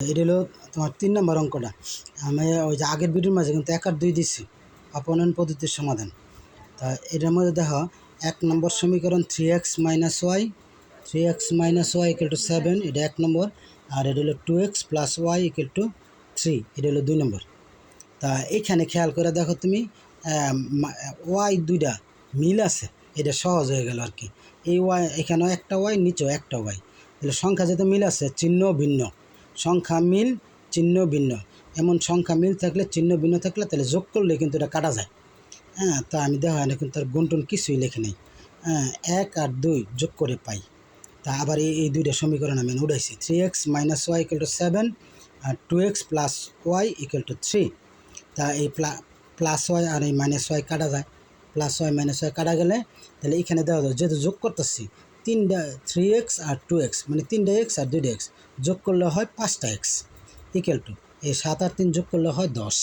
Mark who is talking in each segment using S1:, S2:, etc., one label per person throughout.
S1: এটা হলো তোমার 3 নম্বর অঙ্কটা। আমি ওই যে আগের ভিডিওর মাঝে কিন্তু 1 আর 2 দিচ্ছি অপনয়ন পদ্ধতির সমাধান। তা এটার মধ্যে দেখো 1 নম্বর সমীকরণ 3x - y = 7, এটা 1 নম্বর। আর এটা হলো 2x + y = 3, এটা হলো 2 নম্বর। তা এইখানে খেয়াল করে দেখো তুমি ওয়াই দুইটা মিল আছে, এটা সহজ হয়ে গেল আর কি। এই ওয়াই এখানেও একটা ওয়াই, নিচেও একটা ওয়াই, তাহলে সংখ্যা যেহেতু মিল আছে, চিহ্ন ভিন্ন, সংখ্যা মিল চিহ্ন ভিন্ন, এমন সংখ্যা মিল থাকলে চিহ্ন ভিন্ন থাকলে তাহলে যোগ করলে কিন্তু এটা কাটা যায়। হ্যাঁ, তা আমি দেখা না কিন্তু তার গুণটুন কিছুই লেখে নেই। 1 আর 2 যোগ করে পাই। তা আবার এই দুইটা সমীকরণ আমি উঠাইছি। 3x - y = 7 আর 2x + y = 3। তা এই প্লাস ওয়াই আর এই মাইনাস ওয়াই কাটা যায়, প্লাস ওয়াই মাইনাস ওয়াই কাটা গেলে তাহলে এখানে দেওয়া যায় যেহেতু যোগ করতেছি 3x আর 2x, মানে 3টা x আর 2টা x যোগ করলে হয় 5টা x = এই 7 আর 3 যোগ করলে হয় 10।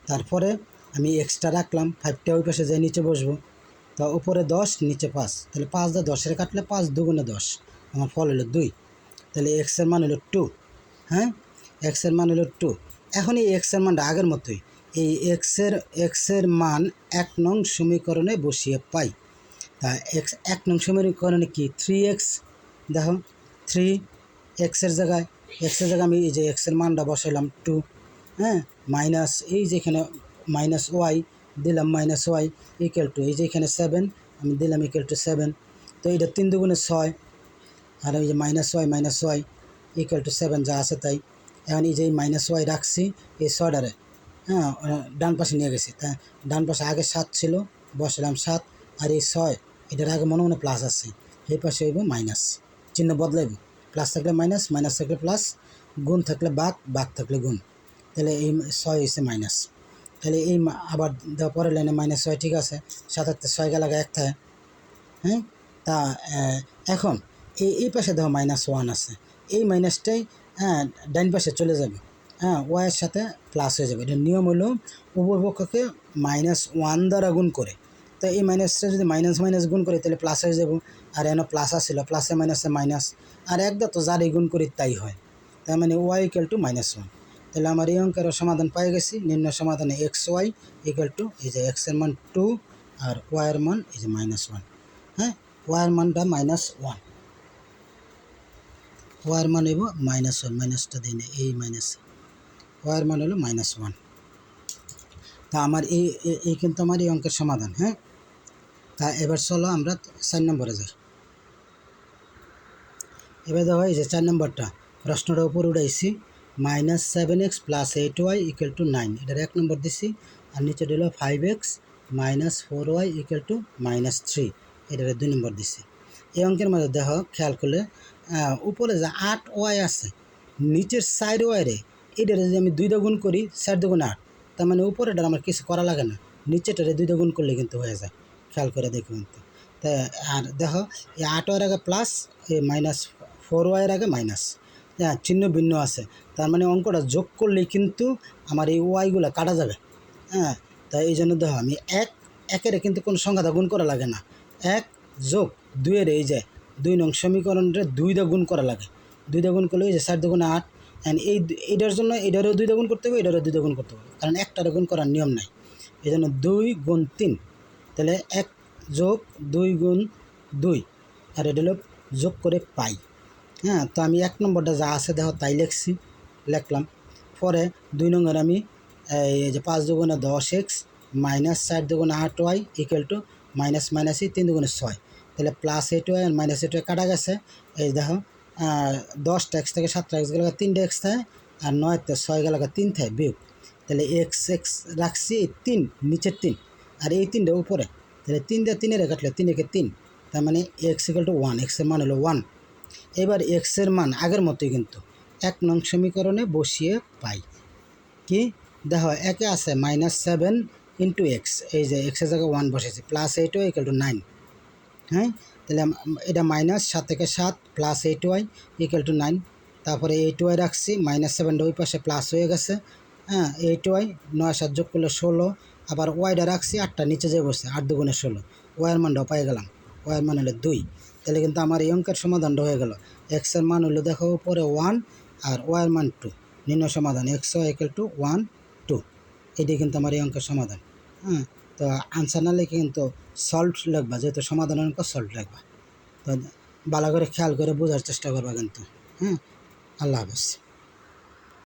S1: তারপরে আমি এক্সট্রা রাখলাম, 5টা ওই পাশে যাই নিচে বসবো। তো উপরে 10 নিচে 5, তাহলে 5 দিয়ে 10-এর কাটলে 5 দুগুণে 10, আমার ফল হলো 2। তাহলে এক্সের মান হলো 2। হ্যাঁ, এক্সের মান হলো 2। এখন এই এক্সের মানটা আগের মতোই, এই এক্সের মান 1 নং সমীকরণে বসিয়ে পাই। তা 1 নং সমীকরণে কি 3x, দেখো 3 এক্সের জায়গায় আমি এই যে এক্সের মানটা বসাইলাম 2। হ্যাঁ, মাইনাস এই যে এখানে মাইনাস ওয়াই দিলাম, মাইনাস ওয়াই = এই যে এখানে 7 আমি দিলাম =7। তো এটা 3 দুগুণে 6, আর এই যে মাইনাস ওয়াই = 7 যা আছে তাই। এখন এই যে মাইনাস ওয়াই রাখছি এই 6টারে, হ্যাঁ, ডান পাশে নিয়ে গেছি। তা ডান পাশে আগে 7 ছিল, বসালাম 7, আর এই 6 এটার আগে মনে মনে প্লাস আছে, এই পাশে হইব মাইনাস, চিহ্ন বদলাইব, প্লাস থাকলে মাইনাস, মাইনাস থাকলে প্লাস, গুণ থাকলে বাঘ, বাঘ থাকলে গুণ, তাহলে এই 6 হয়েছে মাইনাস। তাহলে এই আবার দেওয়া পরের লাইনে মাইনাস 6, ঠিক আছে, 7 আর 6 গেলে 1 থাকে। হ্যাঁ, তা এখন এই পাশে দেখো -1 আছে, এই মাইনাসটাই হ্যাঁ ডাইন পাশে চলে যাবে। হ্যাঁ, ওয়াইয়ের সাথে প্লাস হয়ে যাবে। এটার নিয়ম হলো উভয় পক্ষকে -1 দ্বারা গুণ করে। তো এই মাইনাসটা যদি মাইনাস মাইনাস গুণ করি তাহলে প্লাস হয়ে যাব। আর এনে প্লাস আসছিল, প্লাসে মাইনাসে মাইনাস, আর একদা তো যারই গুণ করি তাই হয়। তার মানে y = -1। তাহলে আমার এই অঙ্কের সমাধান পেয়ে গেছি। নির্ণয় সমাধানে xy = এই যে x এর মান 2 আর y এর মান এই যে -1। হ্যাঁ, y এর মানটা -1, y এর মান হইব -1, মাইনাসটা দিই না, এই মাইনাস, y এর মান হলো -1। তা আমার এই কিন্তু আমার এই অঙ্কের সমাধান। হ্যাঁ, তা এবার চলো আমরা 4 নম্বরে যাই। এবার দেখো এই যে 4 নম্বরটা প্রশ্নটা উপর উঠাইছি, -7x + 8y = 9, এটার 1 নম্বর দিছি। আর নিচে দিল 5x - 4y = -3, এটার 2 নম্বর দিছি। এই অঙ্কের মধ্যে দেখো খেয়াল করলে উপরে যে 8y আছে, নিচের 4y রে এটার যদি আমি 2 গুণ করি, 4 2 8, তার মানে উপরেটার আমার কিছু করা লাগে না, নিচেটারে 2 গুণ করলে কিন্তু হয়ে যায়। খেয়াল করে দেখো কিন্তু। তা আর দেখো এই 8y আগে প্লাস, এই -4y আগে মাইনাস, হ্যাঁ, চিহ্ন ভিন্ন আছে, তার মানে অঙ্কটা যোগ করলেই কিন্তু আমার এই ওয়াইগুলো কাটা যাবে। হ্যাঁ, তাই এই জন্য দেখো আমি একের কিন্তু কোনো সংখ্যা গুণ করা লাগে না, 1 যোগ 2-এর এই যে 2 নং সমীকরণটা 2 দিয়ে গুণ করা লাগে, 2 দিয়ে গুণ করলে এই যে 4 2 8, অ্যান্ড এইটার জন্য এটারও 2 দিয়ে গুণ করতে হবে, এটারও 2 দিয়ে গুণ করতে হবে, কারণ একটারে গুণ করার নিয়ম নাই। এই জন্য 2 গুণ 3, তাহলে 1 যোগ 2 গুণ 2, আর এটা হলো যোগ করে পাই। হ্যাঁ, তো আমি 1 নম্বরটা যা আছে দেখো তাই লিখলাম। পরে 2 নম্বর আমি এই যে 5 2 10x - 4 2 8y = -, 3 2 6, তাহলে +8y আর -8y কাটা গেছে। এই দেখো 10টা x থেকে 7টা x গেলে 3টা x থাকে, আর 9তে 6 গেলে 3 থাকে বিয়োগ, তাহলে x রাখছি এই 3 নিচের 3, আর এই 3টা উপরে, তাহলে 3 দিয়ে 3-এর কাটলে 3 একে 3, তার মানে x = 1, x এর মান হলো 1। এবার x এর মান আগের মতোই কিন্তু 1 নং সমীকরণে বসিয়ে পাই। কি দেখো, একে আছে -7 × x, এই যে x এর জায়গায় 1 বসেছে, +8y = 9। হ্যাঁ, তাহলে এটা -7 থেকে 7 +8y = 9। তারপরে 8y রাখছি, -7টা ওই পাশে প্লাস হয়ে গেছে। হ্যাঁ, 8y 9 7 যোগ করলে 16, আবার ওয়াইটা রাখছি 8টা নিচে যেয়ে বসছে, 8 2 16, ওয়াইয়ের মানটাও পেয়ে গেলাম, ওয়াইয়ের মান হলো 2। তাহলে কিন্তু আমার এই অঙ্কের সমাধানটা হয়ে গেল। x এর মান হলো দেখো উপরে 1 আর ওয়াইয়ের মান 2, নির্ণয় সমাধান এক্স ওয়াই ইকুয়াল টু 1 2। এটি কিন্তু আমার এই অঙ্কের সমাধান। হ্যাঁ, তো আনসার না লিখে কিন্তু সলভ লিখবা, যেহেতু সমাধানের অঙ্ক সলভ লিখবা। তো ভালো করে খেয়াল করে বোঝার চেষ্টা করবা কিন্তু। হ্যাঁ, আল্লাহ হাফেজ।